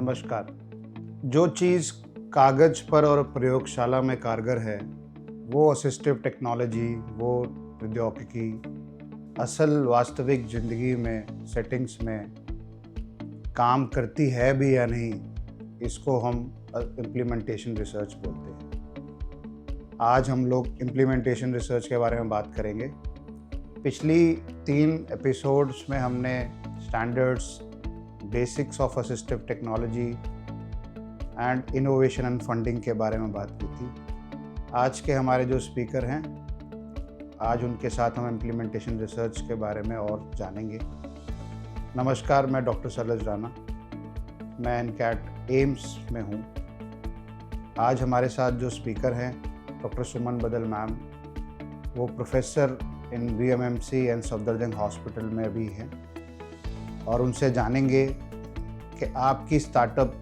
नमस्कार। जो चीज़ कागज़ पर और प्रयोगशाला में कारगर है, वो असिस्टिव टेक्नोलॉजी, वो प्रौद्योगिकी असल वास्तविक ज़िंदगी में, सेटिंग्स में काम करती है भी या नहीं, इसको हम इम्प्लीमेंटेशन रिसर्च बोलते हैं। आज हम लोग इम्प्लीमेंटेशन रिसर्च के बारे में बात करेंगे। पिछली 3 एपिसोड्स में हमने standards, basics of assistive technology and innovation and funding के बारे में बात की थी। आज के हमारे जो स्पीकर हैं, आज उनके साथ हम इम्प्लीमेंटेशन रिसर्च के बारे में और जानेंगे। नमस्कार, मैं डॉक्टर सलज राणा, मैं एनकैट एम्स में हूँ। आज हमारे साथ जो स्पीकर हैं डॉक्टर सुमन बदल मैम, वो professor in VMMC and Safdarjung hospital में भी हैं और उनसे जानेंगे कि आपकी स्टार्टअप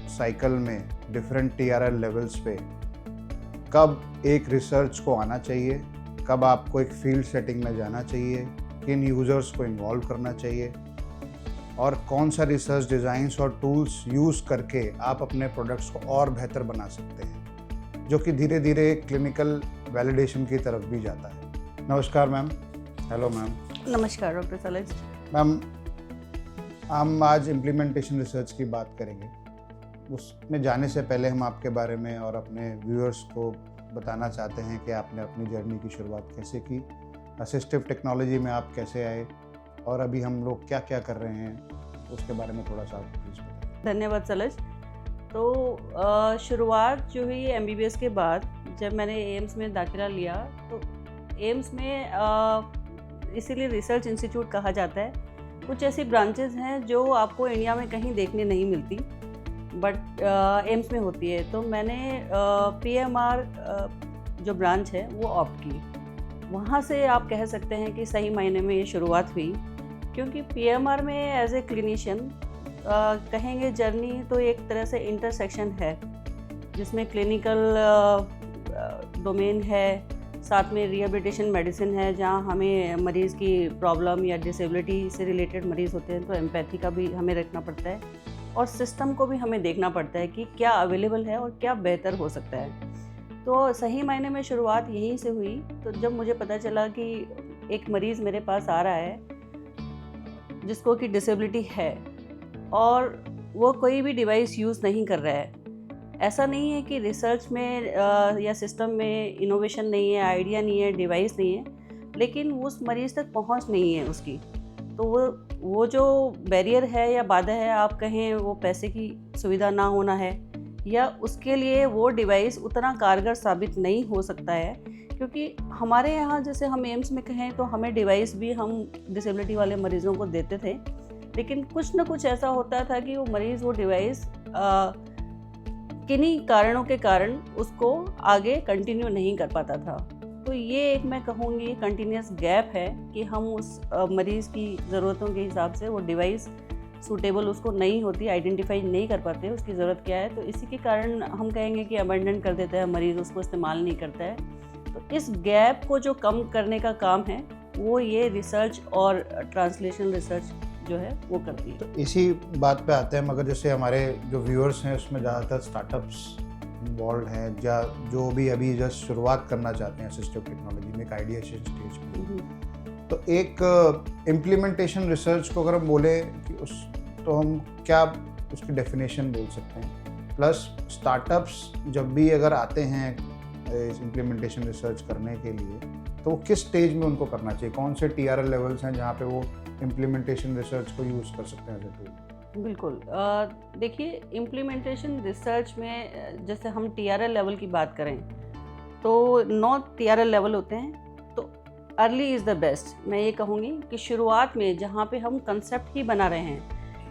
साइकिल में डिफरेंट TRL लेवल्स पे कब एक रिसर्च को आना चाहिए, कब आपको एक फील्ड सेटिंग में जाना चाहिए, किन यूज़र्स को इन्वॉल्व करना चाहिए और कौन सा रिसर्च डिज़ाइंस और टूल्स यूज़ करके आप अपने प्रोडक्ट्स को और बेहतर बना सकते हैं, जो कि धीरे धीरे क्लिनिकल वैलिडेशन की तरफ भी जाता है। नमस्कार मैम। Hello ma'am. नमस्कार डॉक्टर सलज। मैम, हम आज इम्प्लीमेंटेशन रिसर्च की बात करेंगे। उसमें जाने से पहले हम आपके बारे में और अपने व्यूअर्स को बताना चाहते हैं कि आपने अपनी जर्नी की शुरुआत कैसे की, असिस्टिव टेक्नोलॉजी में आप कैसे आए और अभी हम लोग क्या क्या कर रहे हैं, उसके बारे में थोड़ा सा प्लीज़ बताइए। धन्यवाद सलज। तो शुरुआत जो हुई MBBS के बाद, जब मैंने एम्स में दाखिला लिया, तो एम्स में इसीलिए रिसर्च इंस्टीट्यूट कहा जाता है। कुछ ऐसी ब्रांचेस हैं जो आपको इंडिया में कहीं देखने नहीं मिलती, बट एम्स में होती है। तो मैंने PMR जो ब्रांच है वो ऑप्ट की। वहाँ से आप कह सकते हैं कि सही मायने में ये शुरुआत हुई, क्योंकि PMR में एज ए क्लिनिशियन कहेंगे जर्नी तो एक तरह से इंटरसेक्शन है, जिसमें क्लिनिकल डोमेन है, साथ में रिहेबिलिटेशन मेडिसिन है, जहाँ हमें मरीज़ की प्रॉब्लम या डिसेबिलिटी से रिलेटेड मरीज़ होते हैं तो एम्पैथी का भी हमें रखना पड़ता है और सिस्टम को भी हमें देखना पड़ता है कि क्या अवेलेबल है और क्या बेहतर हो सकता है। तो सही मायने में शुरुआत यहीं से हुई। तो जब मुझे पता चला कि एक मरीज़ मेरे पास आ रहा है जिसको कि डिसेबिलिटी है और वो कोई भी डिवाइस यूज़ नहीं कर रहा है, ऐसा नहीं है कि रिसर्च में या सिस्टम में इनोवेशन नहीं है, आइडिया नहीं है, डिवाइस नहीं है, लेकिन उस मरीज़ तक पहुंच नहीं है उसकी। तो वो जो बैरियर है या बाधा है, आप कहें वो पैसे की सुविधा ना होना है, या उसके लिए वो डिवाइस उतना कारगर साबित नहीं हो सकता है। क्योंकि हमारे यहाँ जैसे हम एम्स में कहें तो हमें डिवाइस भी हम डिसेबिलिटी वाले मरीज़ों को देते थे, लेकिन कुछ ना कुछ ऐसा होता था कि वो मरीज़ वो डिवाइस किन्हीं कारणों के कारण उसको आगे कंटिन्यू नहीं कर पाता था। तो ये एक मैं कहूँगी कंटिन्यूस गैप है कि हम उस मरीज़ की ज़रूरतों के हिसाब से वो डिवाइस सूटेबल उसको नहीं होती, आइडेंटिफाई नहीं कर पाते उसकी ज़रूरत क्या है। तो इसी के कारण हम कहेंगे कि अबंडन कर देता है मरीज़, उसको इस्तेमाल नहीं करता है। तो इस गैप को जो कम करने का काम है वो ये रिसर्च और ट्रांसलेशन रिसर्च जो है वो करती है। तो इसी बात पे आते हैं, मगर जैसे हमारे जो व्यूअर्स हैं उसमें ज़्यादातर स्टार्टअप्स इन्वॉल्व हैं या जो भी अभी जस्ट शुरुआत करना चाहते हैं असिस्टिव टेक्नोलॉजी में, एक आइडिएशन स्टेज में। तो एक इम्प्लीमेंटेशन रिसर्च को अगर हम बोले कि तो हम क्या उसकी डेफिनेशन बोल सकते हैं, प्लस स्टार्टअप्स जब भी अगर आते हैं इम्प्लीमेंटेशन रिसर्च करने के लिए तो वो किस स्टेज में उनको करना चाहिए, कौन से TRL लेवल्स हैं जहाँ पे वो इम्प्लीमेंटेशन रिसर्च को यूज़ कर सकते हैं एज ए टूल? बिल्कुल। देखिए, इम्प्लीमेंटेशन रिसर्च में जैसे हम TRL लेवल की बात करें तो 9 TRL लेवल होते हैं। तो अर्ली इज़ द बेस्ट। मैं ये कहूँगी कि शुरुआत में जहाँ पे हम कंसेप्ट ही बना रहे हैं,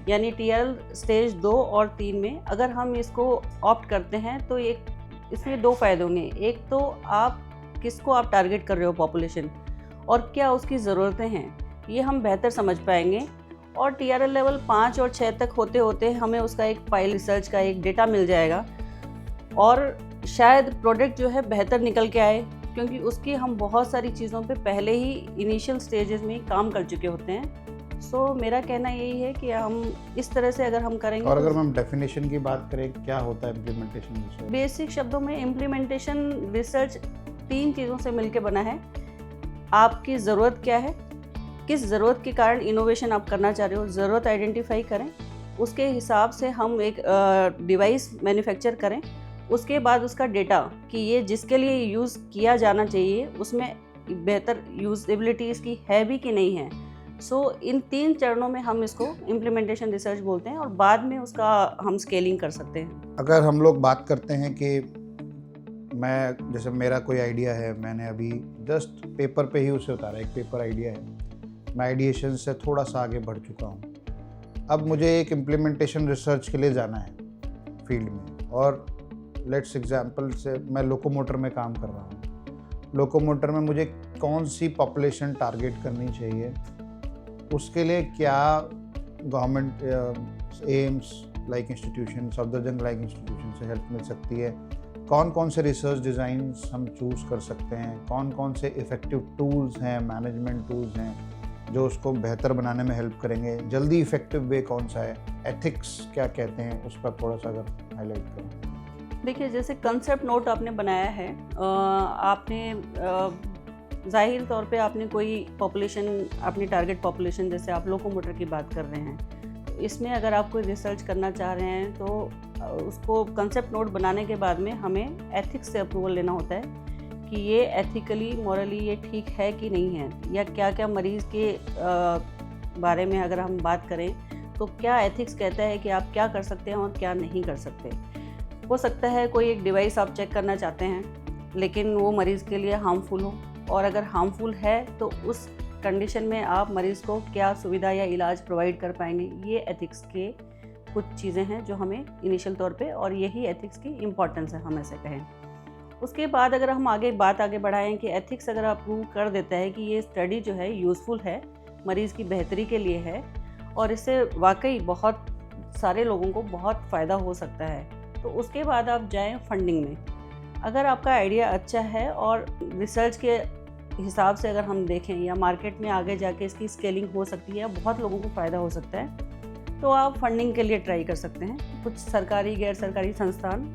यानी TRL स्टेज 2 और 3 में अगर हम इसको ऑप्ट करते हैं तो इसमें 2 फ़ायदे होंगे। एक तो आप किसको आप टारगेट कर रहे हो पॉपुलेशन, और क्या उसकी ज़रूरतें हैं, ये हम बेहतर समझ पाएंगे। और TRL लेवल 5 और 6 तक होते होते हमें उसका एक फाइल रिसर्च का एक डेटा मिल जाएगा और शायद प्रोडक्ट जो है बेहतर निकल के आए, क्योंकि उसकी हम बहुत सारी चीज़ों पे पहले ही इनिशियल स्टेजेस में काम कर चुके होते हैं। सो मेरा कहना यही है कि हम इस तरह से अगर हम करेंगे और तो अगर हम डेफिनेशन की बात करें, क्या होता है इम्प्लीमेंटेशन रिसर्च? बेसिक शब्दों में इम्प्लीमेंटेशन रिसर्च 3 चीज़ों से मिलकर बना है। आपकी ज़रूरत क्या है, किस ज़रूरत के कारण इनोवेशन आप करना चाह रहे हो, ज़रूरत आइडेंटिफाई करें, उसके हिसाब से हम एक डिवाइस मैन्युफैक्चर करें, उसके बाद उसका डेटा कि ये जिसके लिए यूज़ किया जाना चाहिए उसमें बेहतर यूजेबिलिटी इसकी है भी कि नहीं है। सो इन 3 चरणों में हम इसको इम्प्लीमेंटेशन रिसर्च बोलते हैं और बाद में उसका हम स्केलिंग कर सकते हैं। अगर हम लोग बात करते हैं कि मैं, जैसे मेरा कोई आइडिया है, मैंने अभी जस्ट पेपर पे ही उसे उतारा, एक पेपर आइडिया है, मैं आइडिएशन से थोड़ा सा आगे बढ़ चुका हूँ। अब मुझे एक इम्प्लीमेंटेशन रिसर्च के लिए जाना है फील्ड में, और लेट्स एग्जांपल से मैं लोकोमोटर में काम कर रहा हूँ। लोकोमोटर में मुझे कौन सी पॉपुलेशन टारगेट करनी चाहिए, उसके लिए क्या government AIIMS like institution, Safdarjung like institution से हेल्प मिल सकती है, कौन कौन से रिसर्च डिज़ाइंस हम चूज़ कर सकते हैं, कौन कौन से इफ़ेक्टिव टूल्स हैं, मैनेजमेंट टूल्स हैं जो उसको बेहतर बनाने में हेल्प करेंगे, जल्दी इफ़ेक्टिव वे कौन सा है, एथिक्स क्या कहते हैं, उस पर थोड़ा सा अगर हाईलाइट करें। देखिए, जैसे कंसेप्ट नोट आपने बनाया है, आपने ज़ाहिर तौर पे आपने कोई पॉपुलेशन, अपनी टारगेट पॉपुलेशन, जैसे आप लोकोमोटर की बात कर रहे हैं, तो इसमें अगर आप कोई रिसर्च करना चाह रहे हैं तो उसको कंसेप्ट नोट बनाने के बाद में हमें एथिक्स से अप्रूवल लेना होता है कि ये एथिकली, मॉरली ये ठीक है कि नहीं है, या क्या क्या मरीज़ के बारे में अगर हम बात करें तो क्या एथिक्स कहता है कि आप क्या कर सकते हैं और क्या नहीं कर सकते। हो सकता है कोई एक डिवाइस आप चेक करना चाहते हैं लेकिन वो मरीज़ के लिए हार्मफुल हो, और अगर हार्मफुल है तो उस कंडीशन में आप मरीज़ को क्या सुविधा या इलाज प्रोवाइड कर पाएंगे। ये एथिक्स के कुछ चीज़ें हैं जो हमें इनिशियल तौर पे, और यही एथिक्स की इम्पॉर्टेंस है हम ऐसे कहें। उसके बाद अगर हम आगे बढ़ाएं कि एथिक्स अगर अप्रूव कर देता है कि ये स्टडी जो है यूज़फुल है, मरीज़ की बेहतरी के लिए है और इससे वाकई बहुत सारे लोगों को बहुत फ़ायदा हो सकता है, तो उसके बाद आप जाएं फंडिंग में। अगर आपका आइडिया अच्छा है और रिसर्च के हिसाब से अगर हम देखें या मार्केट में आगे जाके इसकी स्केलिंग हो सकती है, बहुत लोगों को फ़ायदा हो सकता है, तो आप फंडिंग के लिए ट्राई कर सकते हैं। कुछ सरकारी गैर सरकारी संस्थान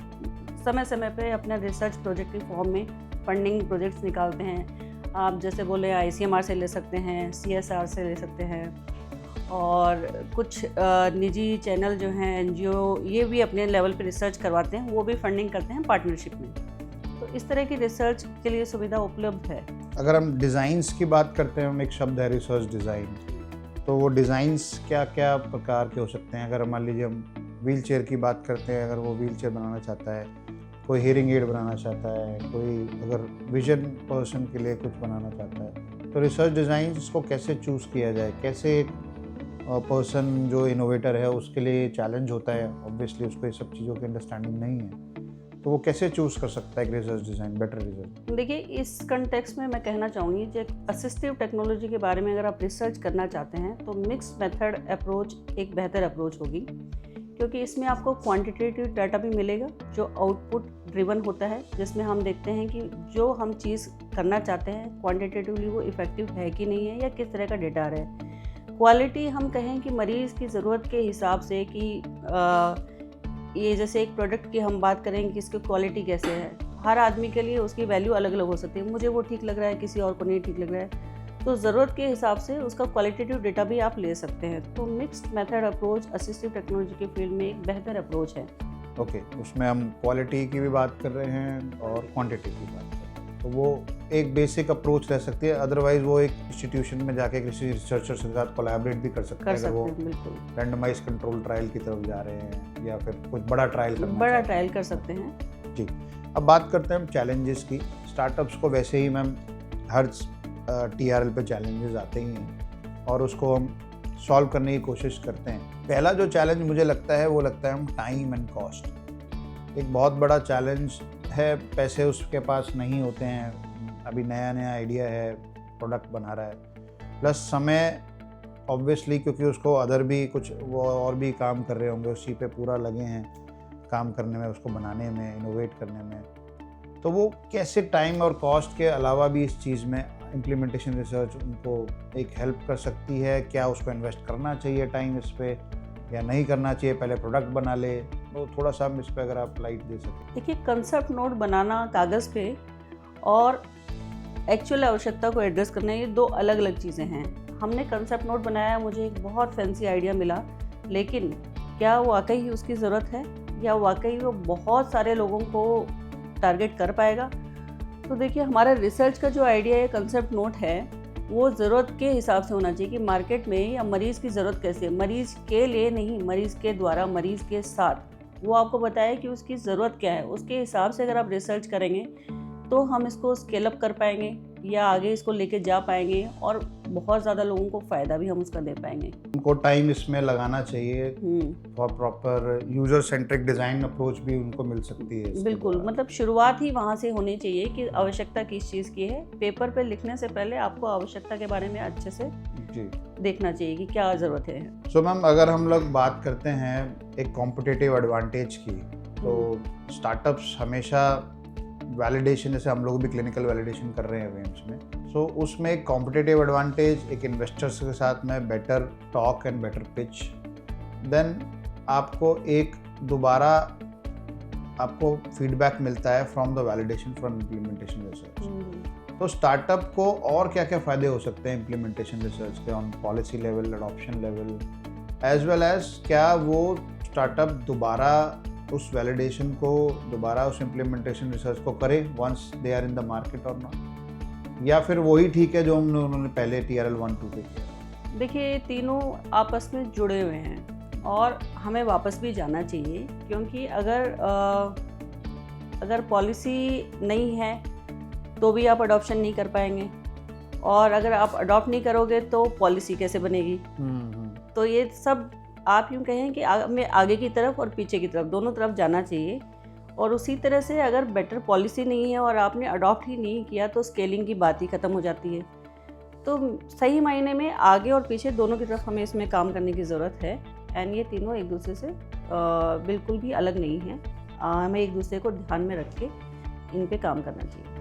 समय समय पे अपना रिसर्च प्रोजेक्ट की फॉर्म में फंडिंग प्रोजेक्ट्स निकालते हैं। आप जैसे बोले ICMR से ले सकते हैं, CSR से ले सकते हैं, और कुछ निजी चैनल जो हैं, NGO, ये भी अपने लेवल पे रिसर्च करवाते हैं, वो भी फंडिंग करते हैं पार्टनरशिप में। तो इस तरह की रिसर्च के लिए सुविधा उपलब्ध है। अगर हम डिज़ाइंस की बात करते हैं, हम एक शब्द है रिसर्च डिज़ाइन, तो वो डिज़ाइंस क्या क्या प्रकार के हो सकते हैं? अगर मान लीजिए हम व्हील चेयर की बात करते हैं, अगर वो व्हील चेयर बनाना चाहता है, कोई हियरिंग एड बनाना चाहता है, कोई अगर विजन पर्सन के लिए कुछ बनाना चाहता है, तो रिसर्च डिज़ाइन को कैसे चूज़ किया जाए? कैसे एक पर्सन जो इनोवेटर है उसके लिए चैलेंज होता है, ऑब्वियसली उसको ये सब चीज़ों की अंडरस्टैंडिंग नहीं है, तो वो कैसे चूज़ कर सकता है एक रिसर्च डिज़ाइन, बेटर रिजल्ट? देखिए, इस कंटेक्स्ट में मैं कहना चाहूँगी कि असिस्टिव टेक्नोलॉजी के बारे में अगर आप रिसर्च करना चाहते हैं तो मिक्स्ड मेथड अप्रोच एक बेहतर अप्रोच होगी, क्योंकि इसमें आपको क्वांटिटेटिव डाटा भी मिलेगा जो आउटपुट ड्रिवन होता है, जिसमें हम देखते हैं कि जो हम चीज़ करना चाहते हैं क्वांटिटेटिवली वो इफ़ेक्टिव है कि नहीं है, या किस तरह का डेटा आ रहा है। क्वालिटी हम कहें कि मरीज़ की ज़रूरत के हिसाब से कि ये जैसे एक प्रोडक्ट की हम बात करें कि इसकी क्वालिटी कैसे है, हर आदमी के लिए उसकी वैल्यू अलग अलग हो सकती है। मुझे वो ठीक लग रहा है, किसी और को नहीं ठीक लग रहा है, तो ज़रूरत के हिसाब से उसका क्वालिटेटिव डेटा भी आप ले सकते हैं। तो mixed method approach assistive technology के फील्ड में एक बेहतर अप्रोच है। ओके, उसमें हम क्वालिटी की भी बात कर रहे हैं और क्वांटिटी की बात कर रहे हैं, तो वो एक बेसिक अप्रोच रह सकती है। अदरवाइज वो एक इंस्टीट्यूशन में जाके किसी रिसर्चर के साथ कोलैबोरेट भी कर सकते हैं, अगर वो रैंडमाइज कंट्रोल ट्रायल की तरफ जा रहे हैं या फिर कुछ बड़ा ट्रायल कर सकते हैं। जी, अब बात करते हैं हम चैलेंजेस की। स्टार्टअप्स को वैसे ही मैम हर TRL पे चैलेंजेस आते ही हैं और उसको हम सॉल्व करने की कोशिश करते हैं। पहला जो चैलेंज मुझे लगता है वो लगता है हम टाइम एंड कॉस्ट। एक बहुत बड़ा चैलेंज है, पैसे उसके पास नहीं होते हैं, अभी नया नया आइडिया है, प्रोडक्ट बना रहा है, प्लस समय ऑब्वियसली, क्योंकि उसको अदर भी कुछ वो और भी काम कर रहे होंगे, उसी पे पूरा लगे हैं काम करने में, उसको बनाने में, इनोवेट करने में, तो वो कैसे टाइम और कॉस्ट के अलावा भी इस चीज़ में इम्प्लीमेंटेशन रिसर्च उनको एक हेल्प कर सकती है? क्या उसको इन्वेस्ट करना चाहिए टाइम इस पे या नहीं करना चाहिए, पहले प्रोडक्ट बना ले? तो थोड़ा सा हम इस पे अगर आप लाइट दे सकें। देखिए, कंसेप्ट नोट बनाना कागज़ पे और एक्चुअल आवश्यकता को एड्रेस करना, ये दो अलग अलग चीज़ें हैं। हमने कंसेप्ट नोट बनाया, मुझे एक बहुत फैंसी आइडिया मिला, लेकिन क्या वाकई ही उसकी ज़रूरत है या वाकई वो बहुत सारे लोगों को टारगेट कर पाएगा? तो देखिए, हमारा रिसर्च का जो आइडिया है, कंसेप्ट नोट है, वो ज़रूरत के हिसाब से होना चाहिए कि मार्केट में या मरीज़ की ज़रूरत कैसे है, मरीज़ के लिए नहीं, मरीज़ के द्वारा, मरीज़ के साथ। वो आपको बताए कि उसकी ज़रूरत क्या है, उसके हिसाब से अगर आप रिसर्च करेंगे तो हम इसको स्केल अप कर पाएंगे या आगे इसको लेके जा पाएंगे और बहुत ज़्यादा लोगों को फ़ायदा भी हम उसका दे पाएंगे। उनको टाइम इसमें लगाना चाहिए और proper user centric design approach भी उनको मिल सकती है। बिल्कुल, मतलब शुरुआत ही वहाँ से होनी चाहिए कि आवश्यकता किस चीज़ की है। पेपर पे लिखने से पहले आपको आवश्यकता के बारे में अच्छे से जी देखना चाहिए कि क्या ज़रूरत है। सो मैम, अगर हम लोग बात करते हैं एक कॉम्पिटिटिव एडवांटेज की, तो स्टार्टअप्स हमेशा वैलिडेशन, जैसे हम लोग भी क्लिनिकल वैलिडेशन कर रहे हैं वेम्स में, सो उसमें एक कॉम्पिटिटिव एडवांटेज, एक इन्वेस्टर्स के साथ में better talk and better pitch, then आपको एक दोबारा आपको फीडबैक मिलता है from the validation from implementation research. तो स्टार्टअप को और क्या क्या फ़ायदे हो सकते हैं इम्प्लीमेंटेशन रिसर्च के on policy level, adoption level, as well as क्या वो स्टार्टअप दोबारा उस वैलिडेशन को, दोबारा उस इम्प्लीमेंटेशन रिसर्च को करे once they are in the market और नॉट, या फिर वही ठीक है जो उन्होंने पहले TRL 1-2 पे किया? देखिए, तीनों आपस में जुड़े हुए हैं और हमें वापस भी जाना चाहिए, क्योंकि अगर पॉलिसी नहीं है तो भी आप अडॉप्शन नहीं कर पाएंगे, और अगर आप अडॉप्ट नहीं करोगे तो पॉलिसी कैसे बनेगी। तो ये सब आप यूँ कहें कि हमें आगे की तरफ और पीछे की तरफ, दोनों तरफ जाना चाहिए। और उसी तरह से अगर बेटर पॉलिसी नहीं है और आपने अडॉप्ट ही नहीं किया तो स्केलिंग की बात ही ख़त्म हो जाती है। तो सही मायने में आगे और पीछे दोनों की तरफ हमें इसमें काम करने की ज़रूरत है। एंड ये तीनों एक दूसरे से बिल्कुल भी अलग नहीं हैं। हमें एक दूसरे को ध्यान में रख के इन पे काम करना चाहिए।